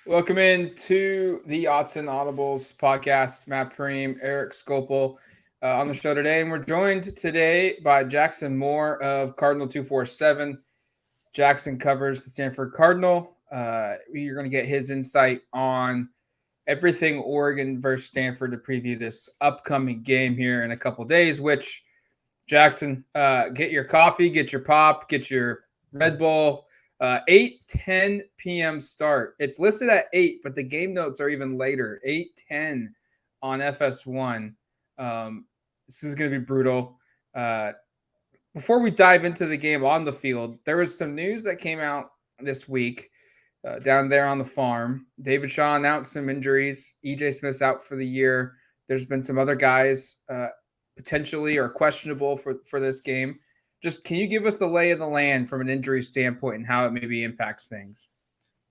Welcome in to the Autzen Audibles podcast. Matt Prehm, Erik Skopil on the show today, and we're joined today by Jackson Moore of Cardinal 247. Jackson covers the Stanford Cardinal. You're going to get his insight on everything Oregon versus Stanford to preview this upcoming game here in a couple days. Which Jackson, get your coffee, get your pop, get your Red Bull. 8:10 p.m. start. It's listed at 8, but the game notes are even later. 8:10 on FS1. This is going to be brutal. Before we dive into the game on the field, there was some news that came out this week down there on the farm. David Shaw announced some injuries. EJ Smith's out for the year. There's been some other guys potentially or questionable for this game. Just can you give us the lay of the land from an injury standpoint and how it maybe impacts things?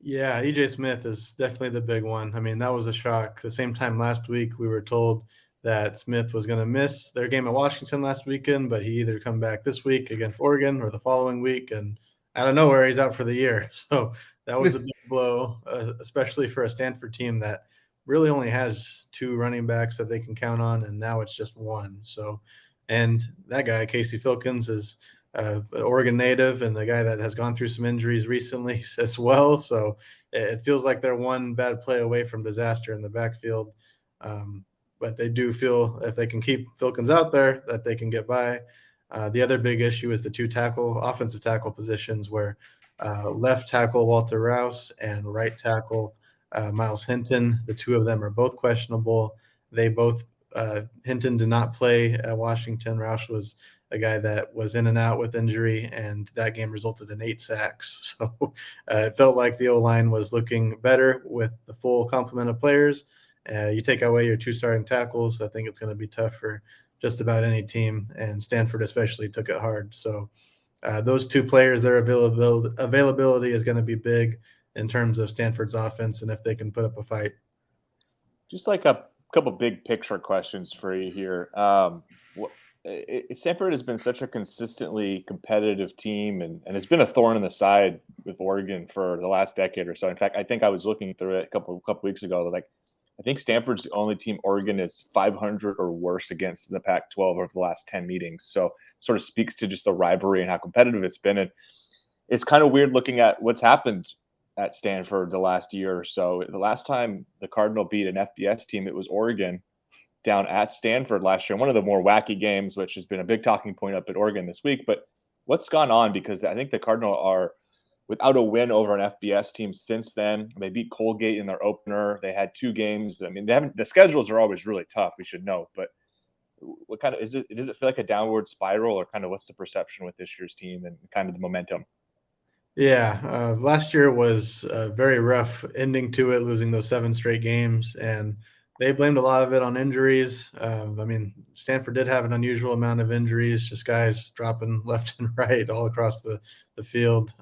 Yeah, EJ Smith is definitely the big one. I mean, that was a shock. The same time last week, we were told that Smith was going to miss their game at Washington last weekend, but he either come back this week against Oregon or the following week, and out of nowhere, he's out for the year. So that was a big blow, especially for a Stanford team that really only has two running backs that they can count on, and now it's just one. So, and that guy, Casey Filkins, is an Oregon native and a guy that has gone through some injuries recently as well. So it feels like they're one bad play away from disaster in the backfield. But they do feel if they can keep Filkins out there that they can get by. The other big issue is the two offensive tackle positions where left tackle Walter Rouse and right tackle Miles Hinton, the two of them are both questionable. They both Hinton did not play at Washington. Rouse was a guy that was in and out with injury, and that game resulted in 8 sacks. So it felt like the O-line was looking better with the full complement of players. You take away your two starting tackles, I think it's going to be tough for just about any team, and Stanford especially took it hard. So those two players, their availability is going to be big in terms of Stanford's offense and if they can put up a fight. Just like a couple big picture questions for you here. Stanford has been such a consistently competitive team, and it's been a thorn in the side with Oregon for the last decade or so. In fact, I think I was looking through it a couple weeks ago. Like, I think Stanford's the only team Oregon is 500 or worse against in the Pac-12 over the last 10 meetings. So, sort of speaks to just the rivalry and how competitive it's been. And it's kind of weird looking at what's happened at Stanford the last year or so. The last time the Cardinal beat an FBS team, it was Oregon down at Stanford last year. One of the more wacky games, which has been a big talking point up at Oregon this week. But what's gone on? Because I think the Cardinal are without a win over an FBS team since then. They beat Colgate in their opener. They had 2 games. I mean, the schedules are always really tough, we should note. But what kind of does it feel like a downward spiral, or kind of what's the perception with this year's team and kind of the momentum? Yeah, last year was a very rough ending to it, losing those 7 straight games, and they blamed a lot of it on injuries. I mean, Stanford did have an unusual amount of injuries, just guys dropping left and right all across the field.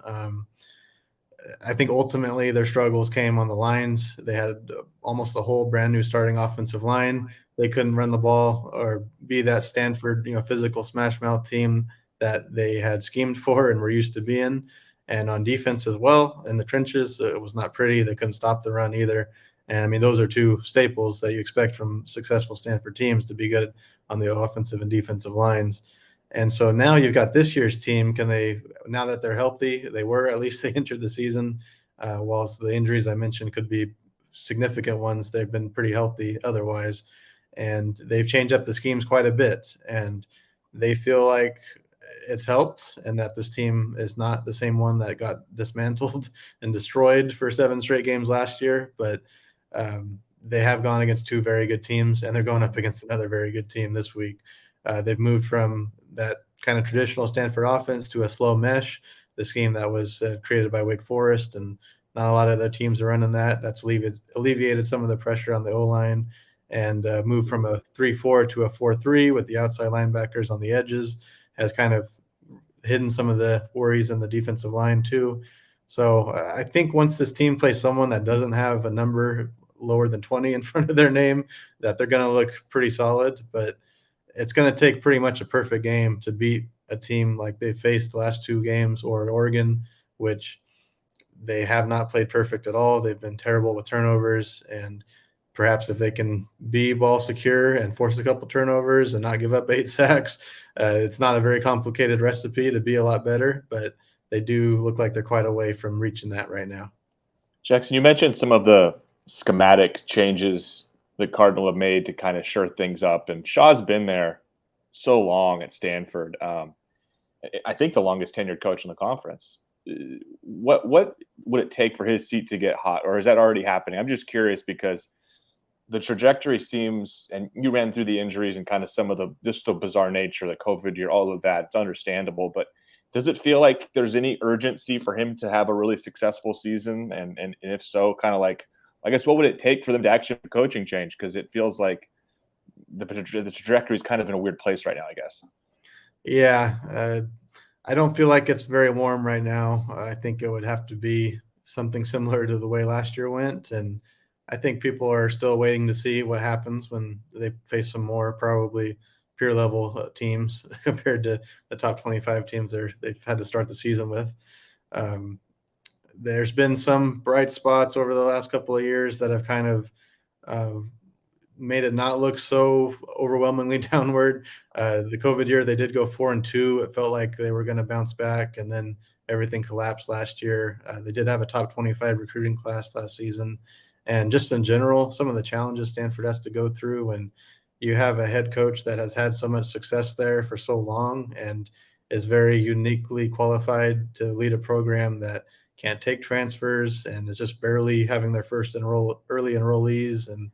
I think ultimately their struggles came on the lines. They had almost a whole brand new starting offensive line. They couldn't run the ball or be that Stanford, physical smash mouth team that they had schemed for and were used to being. And on defense as well, in the trenches, it was not pretty. They couldn't stop the run either. And I mean, those are two staples that you expect from successful Stanford teams to be good on the offensive and defensive lines. And so now you've got this year's team. Can they, now that they're healthy, they were, at least they entered the season, whilst the injuries I mentioned could be significant ones, they've been pretty healthy otherwise. And they've changed up the schemes quite a bit. And they feel like it's helped, and that this team is not the same one that got dismantled and destroyed for 7 straight games last year. But they have gone against 2 very good teams, and they're going up against another very good team this week. They've moved from that kind of traditional Stanford offense to a slow mesh, the scheme that was created by Wake Forest, and not a lot of other teams are running that. That's alleviated some of the pressure on the O-line, and moved from a 3-4 to a 4-3 with the outside linebackers on the edges has kind of hidden some of the worries in the defensive line too. So I think once this team plays someone that doesn't have a number lower than 20 in front of their name, that they're going to look pretty solid. But it's going to take pretty much a perfect game to beat a team like they faced the last 2 games, or Oregon, which they have not played perfect at all. They've been terrible with turnovers, and perhaps if they can be ball secure and force a couple turnovers and not give up 8 sacks, it's not a very complicated recipe to be a lot better, but they do look like they're quite a way from reaching that right now. Jackson, you mentioned some of the schematic changes the Cardinal have made to kind of shore things up, and Shaw's been there so long at Stanford. I think the longest tenured coach in the conference. What would it take for his seat to get hot, or is that already happening? I'm just curious because the trajectory seems, and you ran through the injuries and kind of some of the just the bizarre nature, the COVID year, all of that. It's understandable, but does it feel like there's any urgency for him to have a really successful season? And if so, kind of like, I guess, what would it take for them to actually have a coaching change? Because it feels like the trajectory is kind of in a weird place right now, I guess. Yeah, I don't feel like it's very warm right now. I think it would have to be something similar to the way last year went, and I think people are still waiting to see what happens when they face some more probably peer level teams compared to the top 25 teams they've had to start the season with. Um, there's been some bright spots over the last couple of years that have kind of uh, made it not look so overwhelmingly downward. The COVID year, they did go 4-2. It felt like they were going to bounce back, and then everything collapsed last year. They did have a top 25 recruiting class last season. And just in general, some of the challenges Stanford has to go through when you have a head coach that has had so much success there for so long and is very uniquely qualified to lead a program that can't take transfers and is just barely having their first early enrollees and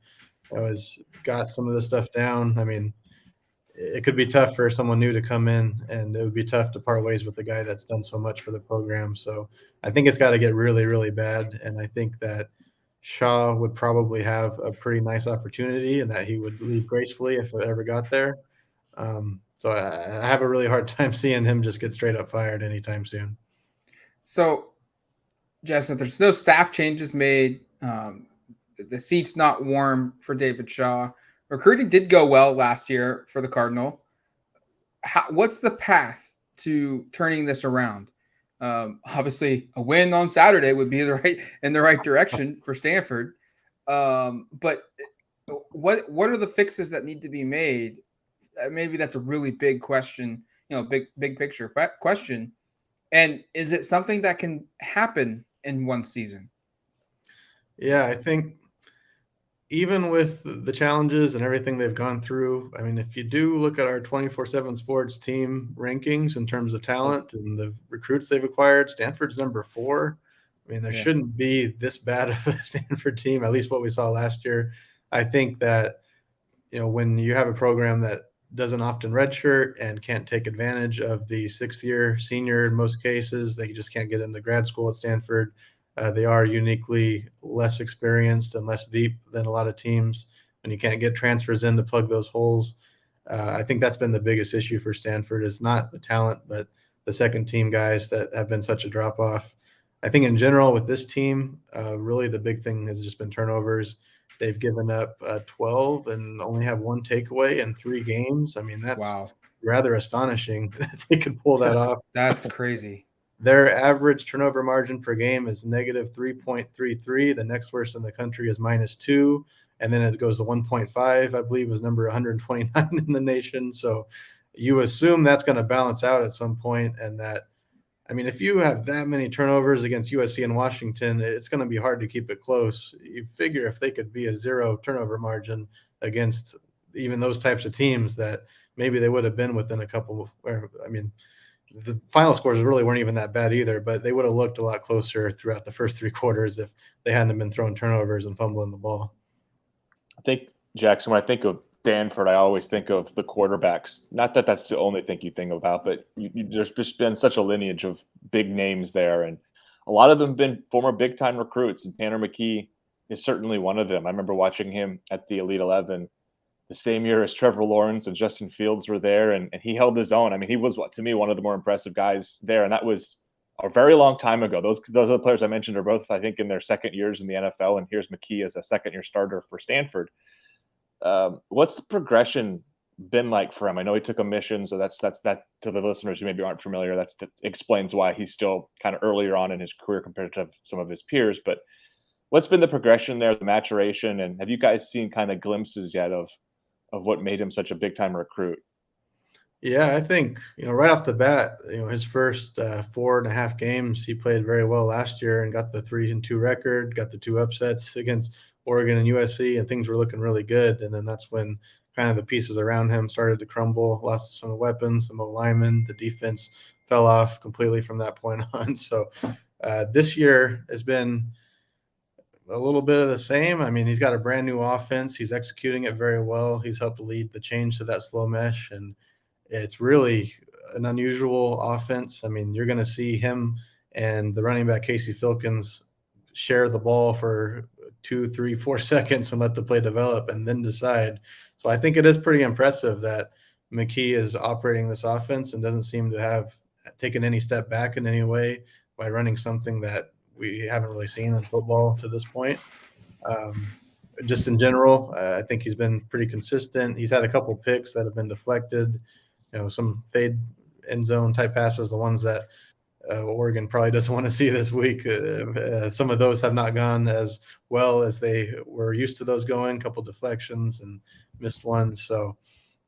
has got some of this stuff down. I mean, it could be tough for someone new to come in, and it would be tough to part ways with the guy that's done so much for the program. So I think it's got to get really, really bad. And I think that Shaw would probably have a pretty nice opportunity and that he would leave gracefully if it ever got there. So I have a really hard time seeing him just get straight up fired anytime soon. So, Justin, there's no staff changes made. The seat's not warm for David Shaw. Recruiting did go well last year for the Cardinal. What's the path to turning this around? Obviously, a win on Saturday would be in the right direction for Stanford. But what are the fixes that need to be made? Maybe that's a really big question. Big picture question. And is it something that can happen in one season? Yeah, I think even with the challenges and everything they've gone through, I mean, if you do look at our 24/7 Sports team rankings in terms of talent and the recruits they've acquired, Stanford's number 4. I mean, there shouldn't be this bad of a Stanford team, at least what we saw last year. I think that, when you have a program that doesn't often redshirt and can't take advantage of the 6th-year senior in most cases, they just can't get into grad school at Stanford. They are uniquely less experienced and less deep than a lot of teams. When you can't get transfers in to plug those holes, I think that's been the biggest issue for Stanford is not the talent, but the second team guys that have been such a drop off. I think in general with this team, really the big thing has just been turnovers. They've given up 12 and only have 1 takeaway in 3 games. I mean, that's rather astonishing that they could pull that off. That's crazy. Their average turnover margin per game is negative 3.33. The next worst in the country is -2. And then it goes to 1.5, I believe, was number 129 in the nation. So you assume that's going to balance out at some point. And that, I mean, if you have that many turnovers against USC and Washington, it's going to be hard to keep it close. You figure if they could be a 0 turnover margin against even those types of teams, that maybe they would have been within a couple. I mean, the final scores really weren't even that bad either, but they would have looked a lot closer throughout the first 3 quarters if they hadn't been throwing turnovers and fumbling the ball. I think, Jackson, when I think of Stanford, I always think of the quarterbacks. Not that that's the only thing you think about, but there's just been such a lineage of big names there. And a lot of them have been former big-time recruits, and Tanner McKee is certainly one of them. I remember watching him at the Elite 11 the same year as Trevor Lawrence and Justin Fields were there, and he held his own. I mean, he was, to me, one of the more impressive guys there, and that was a very long time ago. Those other players I mentioned are both, I think, in their second years in the NFL, and here's McKee as a second-year starter for Stanford. What's the progression been like for him? I know he took a mission, so that's that to the listeners who maybe aren't familiar. That explains why he's still kind of earlier on in his career compared to some of his peers. But what's been the progression there, the maturation, and have you guys seen kind of glimpses yet of what made him such a big time recruit? Yeah, I think, right off the bat, his first 4.5 games, he played very well last year and got the 3-2 record, got the 2 upsets against Oregon and USC, and things were looking really good. And then that's when kind of the pieces around him started to crumble, lost some weapons, some linemen, the defense fell off completely from that point on. So this year has been a little bit of the same. I mean, he's got a brand new offense. He's executing it very well. He's helped lead the change to that slow mesh, and it's really an unusual offense. I mean, you're going to see him and the running back Casey Filkins share the ball for 2, 3, 4 seconds and let the play develop and then decide. So I think it is pretty impressive that McKee is operating this offense and doesn't seem to have taken any step back in any way by running something that we haven't really seen in football to this point. Just in general, I think he's been pretty consistent. He's had a couple picks that have been deflected, some fade end zone type passes, the ones that Oregon probably doesn't want to see this week. Some of those have not gone as well as they were used to those going, a couple deflections and missed ones. So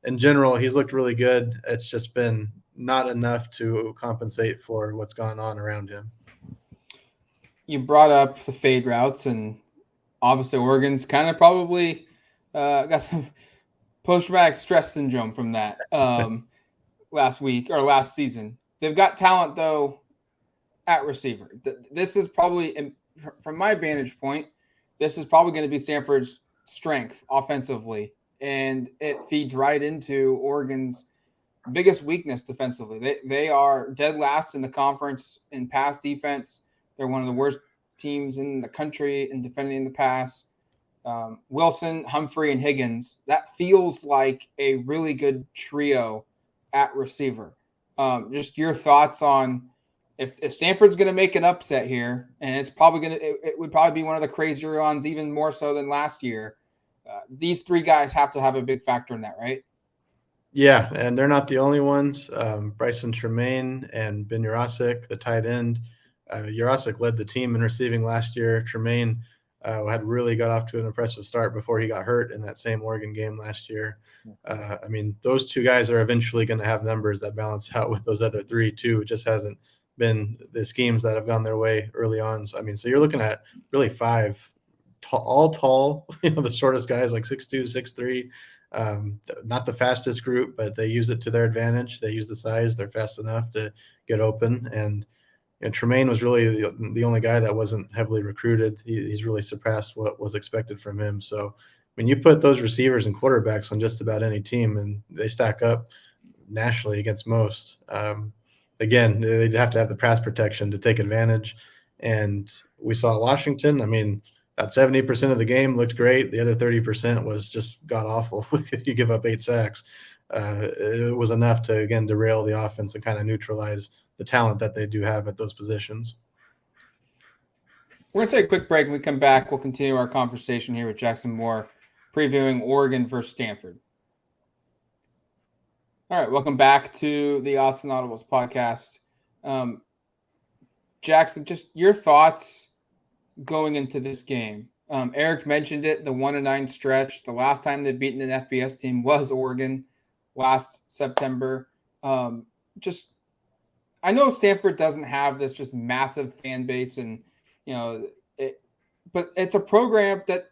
in general, he's looked really good. It's just been not enough to compensate for what's gone on around him. You brought up the fade routes, and obviously Oregon's kind of probably got some post-traumatic stress syndrome from that last week or last season. They've got talent, though, at receiver. This is probably, from my vantage point, this is probably going to be Stanford's strength offensively, and it feeds right into Oregon's biggest weakness defensively. They are dead last in the conference in pass defense. They're one of the worst teams in the country in defending the pass. Wilson, Humphrey, and Higgins, that feels like a really good trio at receiver. Just your thoughts on if Stanford's going to make an upset here, and it's probably it would probably be one of the crazier ones, even more so than last year. These 3 guys have to have a big factor in that, right? Yeah, and they're not the only ones. Bryson Tremaine and Ben Jurasik, the tight end. Jurasik led the team in receiving last year. Tremaine had really got off to an impressive start before he got hurt in that same Oregon game last year. I mean, those 2 guys are eventually going to have numbers that balance out with those other 3 too. It just hasn't been the schemes that have gone their way early on. So, I mean, so you're looking at really 5 all tall, the shortest guys like 6'2", 6'3". Not the fastest group, but they use it to their advantage. They use the size. They're fast enough to get open. And Tremaine was really the only guy that wasn't heavily recruited. He's really surpassed what was expected from him. So when you put those receivers and quarterbacks on just about any team, and they stack up nationally against most, again, they'd have to have the pass protection to take advantage. And we saw Washington. I mean, about 70% of the game looked great. The other 30% was just god awful. You give up 8 sacks. It was enough to, again, derail the offense and kind of neutralize the talent that they do have at those positions. We're going to take a quick break. When we come back, we'll continue our conversation here with Jackson Moore, previewing Oregon versus Stanford. All right, welcome back to the Autzen Audibles podcast. Jackson, just your thoughts going into this game. Erik mentioned it, the 1-9 stretch. The last time they'd beaten an FBS team was Oregon last September. I know Stanford doesn't have this just massive fan base, and but it's a program that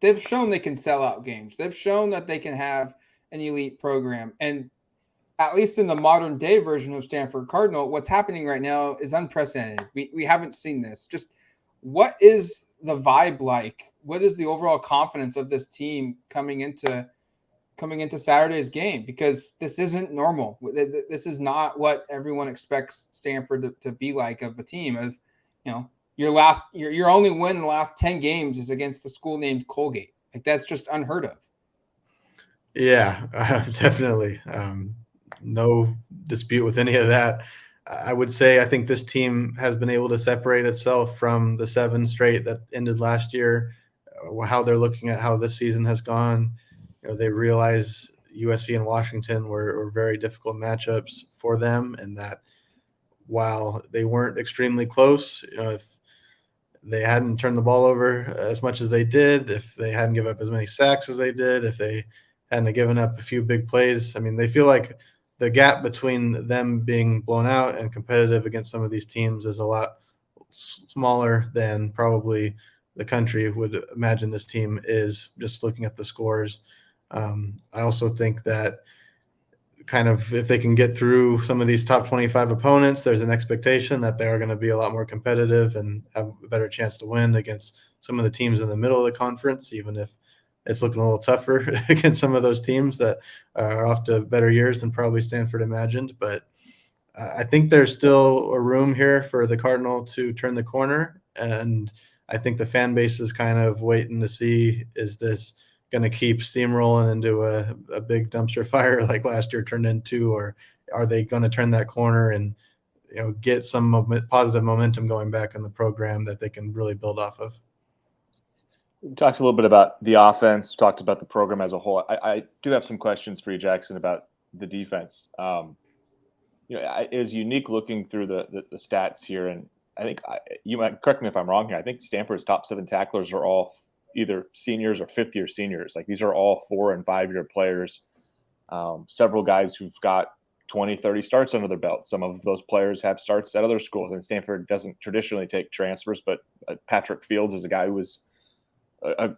they've shown they can sell out games. They've shown that they can have an elite program, and at least in the modern day version of Stanford Cardinal, what's happening right now is unprecedented. We haven't seen this. Just what is the vibe like? What is the overall confidence of this team coming into Saturday's game? Because this isn't normal. This is not what everyone expects Stanford to be like, of a team of, your only win in the last 10 games is against a school named Colgate. Like, that's just unheard of. Yeah, definitely. No dispute with any of that. I would say I think this team has been able to separate itself from the 7 straight that ended last year. How they're looking at how this season has gone, they realize USC and Washington were very difficult matchups for them, and that while they weren't extremely close, if they hadn't turned the ball over as much as they did, if they hadn't given up as many sacks as they did, if they hadn't given up a few big plays, I mean, they feel like the gap between them being blown out and competitive against some of these teams is a lot smaller than probably the country would imagine this team is, just looking at the scores. I also think that kind of if they can get through some of these top 25 opponents, there's an expectation that they are going to be a lot more competitive and have a better chance to win against some of the teams in the middle of the conference, even if it's looking a little tougher against some of those teams that are off to better years than probably Stanford imagined. But I think there's still a room here for the Cardinal to turn the corner. And I think the fan base is kind of waiting to see, is this going to keep steamrolling into a big dumpster fire like last year turned into, or are they going to turn that corner and get some positive momentum going back in the program that they can really build off of? We talked a little bit about the offense, talked about the program as a whole. I do have some questions for you, Jackson, about the defense. It was unique looking through the stats here, and I think you might correct me if I'm wrong here. I think Stanford's top 7 tacklers are all either seniors or fifth-year seniors. Like, these are all 4- and 5-year players. Several guys who've got 20, 30 starts under their belt. Some of those players have starts at other schools, and Stanford doesn't traditionally take transfers, but Patrick Fields is a guy who was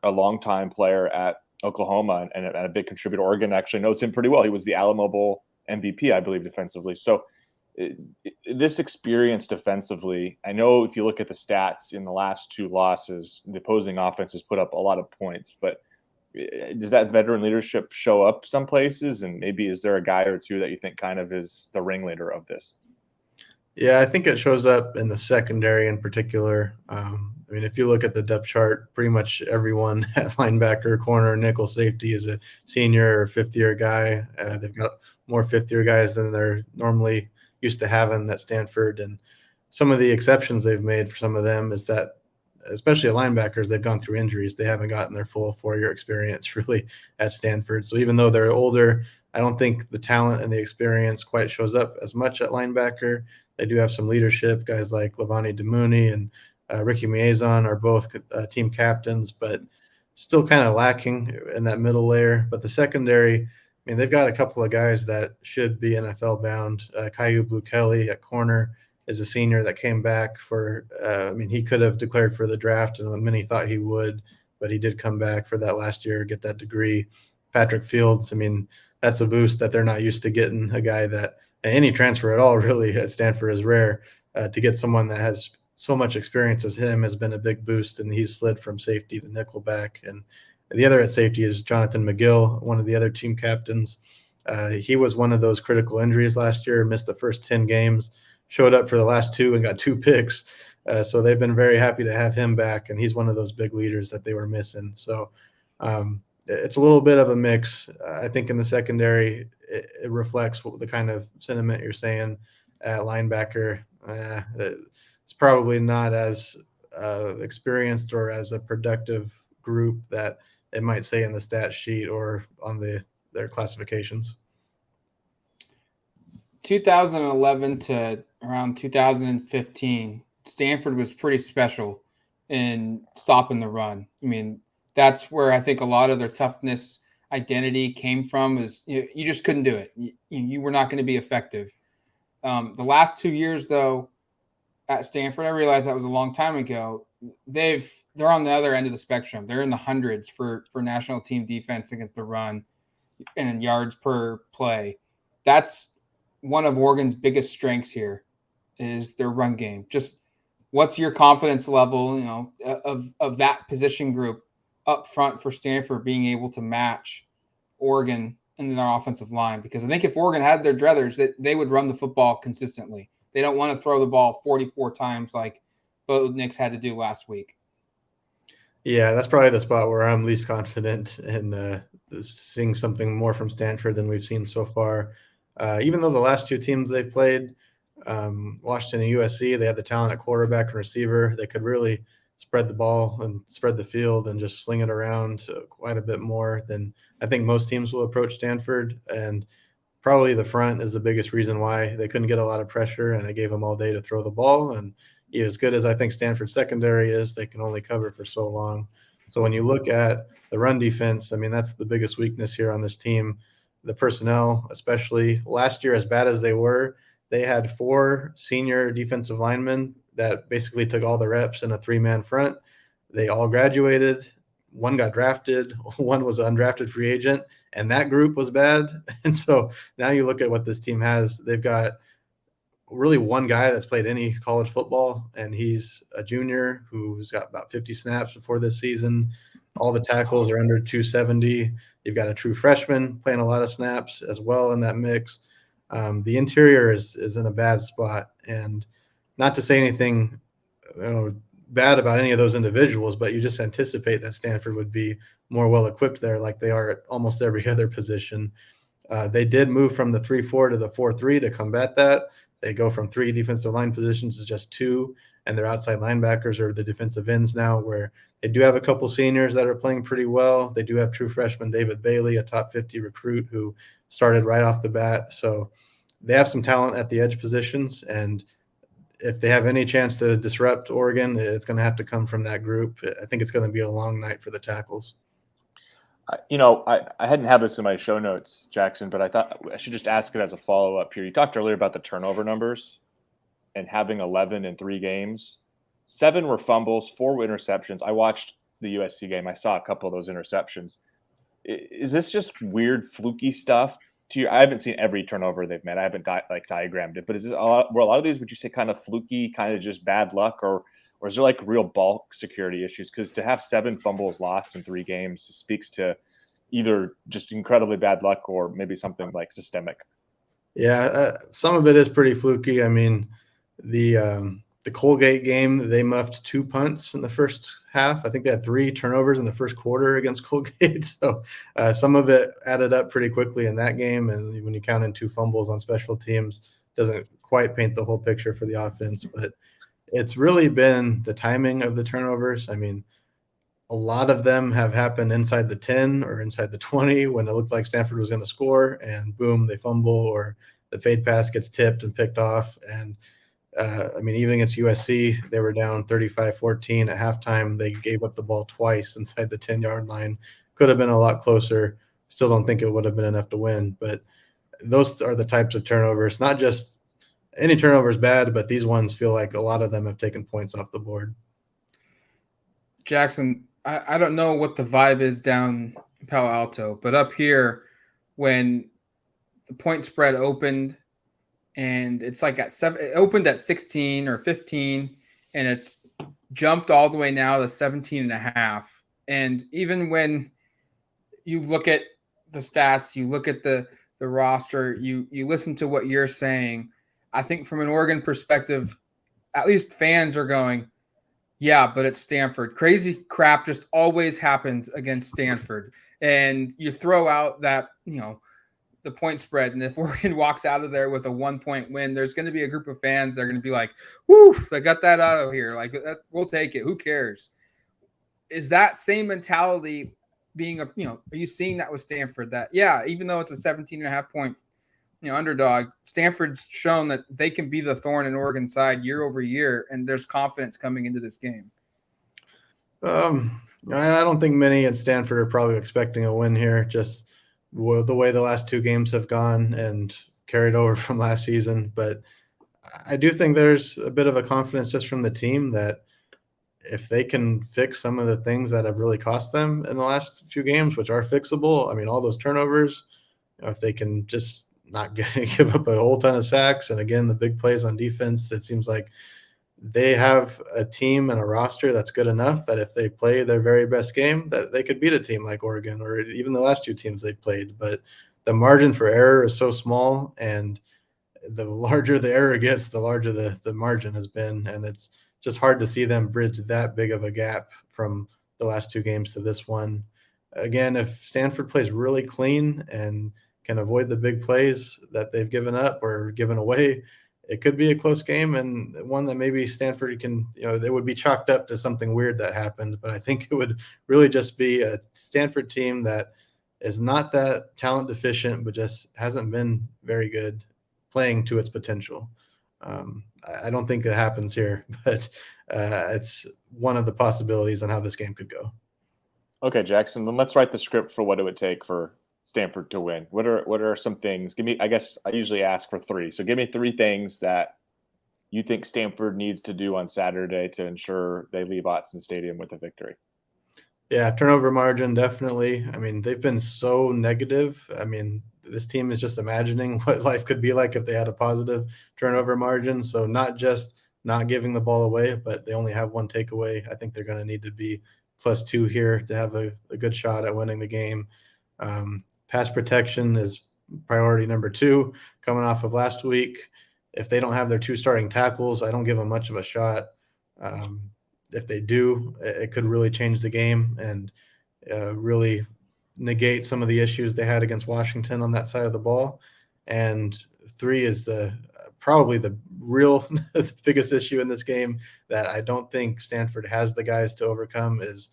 a longtime player at Oklahoma and a big contributor. Oregon actually knows him pretty well. He was the Alamo Bowl MVP, I believe, defensively. So this experience defensively, I know if you look at the stats in the last 2 losses, the opposing offense has put up a lot of points, but does that veteran leadership show up some places? And maybe is there a guy or two that you think kind of is the ringleader of this? Yeah, I think it shows up in the secondary in particular. I mean, if you look at the depth chart, pretty much everyone at linebacker, corner, nickel, safety is a senior or fifth-year guy. They've got more fifth-year guys than they're normally used to having at Stanford. And some of the exceptions they've made for some of them is that, especially at linebackers, they've gone through injuries. They haven't gotten their full 4-year experience really at Stanford. So even though they're older, I don't think the talent and the experience quite shows up as much at linebacker. They do have some leadership. Guys like Levani Demouni and Ricky Miezon are both team captains, but still kind of lacking in that middle layer. But the secondary, I mean, they've got a couple of guys that should be NFL bound. Caillou Blue Kelly at corner is a senior that came back for, I mean, he could have declared for the draft, and many thought he would, but he did come back for that last year, get that degree. Patrick Fields, I mean, that's a boost that they're not used to getting. A guy that any transfer at all really at Stanford is rare. To get someone that has so much experience as him has been a big boost, and he's slid from safety to nickelback. And the other at safety is Jonathan McGill, one of the other team captains. He was one of those critical injuries last year, missed the first 10 games, showed up for the last 2 and got 2 picks. So they've been very happy to have him back, and he's one of those big leaders that they were missing. So it's a little bit of a mix. I think in the secondary, it reflects the kind of sentiment you're saying at linebacker. It's probably not as experienced or as a productive group that it might say in the stat sheet or on their classifications. 2011 to around 2015, Stanford was pretty special in stopping the run. I mean, that's where I think a lot of their toughness identity came from, is you just couldn't do it. You were not going to be effective. The last 2 years, though, at Stanford, I realized that was a long time ago. They're on the other end of the spectrum. They're in the hundreds for national team defense against the run and yards per play. That's one of Oregon's biggest strengths here, is their run game. Just what's your confidence level, of that position group up front for Stanford being able to match Oregon in their offensive line? Because I think if Oregon had their druthers, that they would run the football consistently. They don't want to throw the ball 44 times like Bo Nix had to do last week. Yeah, that's probably the spot where I'm least confident in seeing something more from Stanford than we've seen so far. Even though the last 2 teams they've played, Washington and USC, they had the talent at quarterback and receiver. They could really spread the ball and spread the field and just sling it around quite a bit more than I think most teams will approach Stanford. And probably the front is the biggest reason why they couldn't get a lot of pressure, and it gave them all day to throw the ball. And as good as I think Stanford's secondary is, they can only cover for so long. So when you look at the run defense, I mean, that's the biggest weakness here on this team. The personnel, especially last year, as bad as they were, they had 4 senior defensive linemen that basically took all the reps in a 3-man front. They all graduated. One got drafted. One was an undrafted free agent, and that group was bad. And so now you look at what this team has. They've got really one guy that's played any college football, and he's a junior who's got about 50 snaps before this season. All the tackles are under 270. You've got a true freshman playing a lot of snaps as well in that mix. The interior is in a bad spot, and not to say anything bad about any of those individuals, but you just anticipate that Stanford would be more well-equipped there like they are at almost every other position. They did move from the 3-4 to the 4-3 to combat that. They go from 3 defensive line positions to just 2, and their outside linebackers are the defensive ends now, where they do have a couple seniors that are playing pretty well. They do have true freshman David Bailey, a top 50 recruit who started right off the bat. So they have some talent at the edge positions, and if they have any chance to disrupt Oregon, it's going to have to come from that group. I think it's going to be a long night for the tackles. I hadn't had this in my show notes, Jackson, but I thought I should just ask it as a follow-up here. You talked earlier about the turnover numbers and having 11 in 3 games. 7 were fumbles, 4 were interceptions. I watched the USC game. I saw a couple of those interceptions. Is this just weird, fluky stuff? I haven't seen every turnover they've made. I haven't diagrammed it, but is this were a lot of these, would you say, kind of fluky, kind of just bad luck, or is there like real bulk security issues? Because to have 7 fumbles lost in 3 games speaks to either just incredibly bad luck or maybe something like systemic. Yeah, some of it is pretty fluky. I mean, the Colgate game, they muffed 2 punts in the first half. I think they had 3 turnovers in the first quarter against Colgate. So some of it added up pretty quickly in that game. And when you count in 2 fumbles on special teams, doesn't quite paint the whole picture for the offense. But it's really been the timing of the turnovers. I mean, a lot of them have happened inside the 10 or inside the 20 when it looked like Stanford was going to score, and boom, they fumble, or the fade pass gets tipped and picked off. And I mean, even against USC, they were down 35-14 at halftime. They gave up the ball twice inside the 10-yard line. Could have been a lot closer. Still don't think it would have been enough to win. But those are the types of turnovers. Not just any turnover is bad, but these ones feel like a lot of them have taken points off the board. Jackson, I don't know what the vibe is down in Palo Alto, but up here, when the point spread opened, and it's like at 7, it opened at 16 or 15, and it's jumped all the way now to 17 and a half. And even when you look at the stats, you look at the roster, you listen to what you're saying, I think from an Oregon perspective, at least fans are going, yeah, but it's Stanford. Crazy crap just always happens against Stanford. And you throw out that, the point spread. And if Oregon walks out of there with a 1-point win, there's going to be a group of fans that are going to be like, whoo, I got that out of here. Like, we'll take it. Who cares? Is that same mentality being are you seeing that with Stanford? That, yeah, even though it's a 17.5-point underdog, Stanford's shown that they can be the thorn in Oregon's side year over year, and there's confidence coming into this game. I don't think many at Stanford are probably expecting a win here, just the way the last 2 games have gone and carried over from last season. But I do think there's a bit of a confidence just from the team that if they can fix some of the things that have really cost them in the last few games, which are fixable, I mean, all those turnovers, if they can just not give up a whole ton of sacks, and again, the big plays on defense, it seems like they have a team and a roster that's good enough that if they play their very best game, that they could beat a team like Oregon or even the last 2 teams they've played. But the margin for error is so small, and the larger the error gets, the larger the margin has been, and it's just hard to see them bridge that big of a gap from the last 2 games to this one. Again, if Stanford plays really clean and can avoid the big plays that they've given up or given away, it could be a close game and one that maybe Stanford can, it would be chalked up to something weird that happened. But I think it would really just be a Stanford team that is not that talent deficient, but just hasn't been very good playing to its potential. I don't think it happens here, but it's one of the possibilities on how this game could go. Okay, Jackson, then let's write the script for what it would take for Stanford to win. What are some things? I guess I usually ask for 3. So give me 3 things that you think Stanford needs to do on Saturday to ensure they leave Autzen Stadium with a victory. Yeah, turnover margin, definitely. I mean, they've been so negative. I mean, this team is just imagining what life could be like if they had a positive turnover margin. So not just not giving the ball away, but they only have 1 takeaway. I think they're going to need to be +2 here to have a good shot at winning the game. Pass protection is priority number 2 coming off of last week. If they don't have their 2 starting tackles, I don't give them much of a shot. If they do, it could really change the game and really negate some of the issues they had against Washington on that side of the ball. And 3 is probably the real biggest issue in this game that I don't think Stanford has the guys to overcome is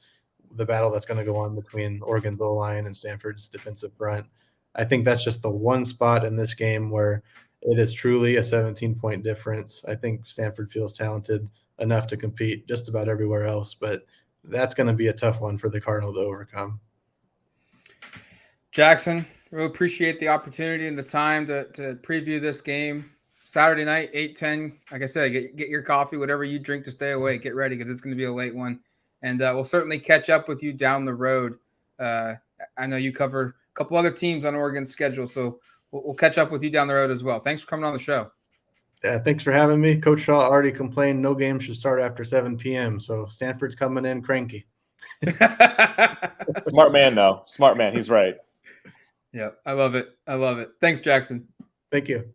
the battle that's going to go on between Oregon's O-line and Stanford's defensive front. I think that's just the one spot in this game where it is truly a 17-point difference. I think Stanford feels talented enough to compete just about everywhere else, but that's going to be a tough one for the Cardinal to overcome. Jackson, really appreciate the opportunity and the time to preview this game. Saturday night, 8:10. Like I said, get your coffee, whatever you drink to stay awake. Get ready because it's going to be a late one. And we'll certainly catch up with you down the road. I know you cover a couple other teams on Oregon's schedule, so we'll catch up with you down the road as well. Thanks for coming on the show. Yeah, thanks for having me. Coach Shaw already complained no game should start after 7 p.m., so Stanford's coming in cranky. Smart man, though. Smart man. He's right. Yeah, I love it. Thanks, Jackson. Thank you.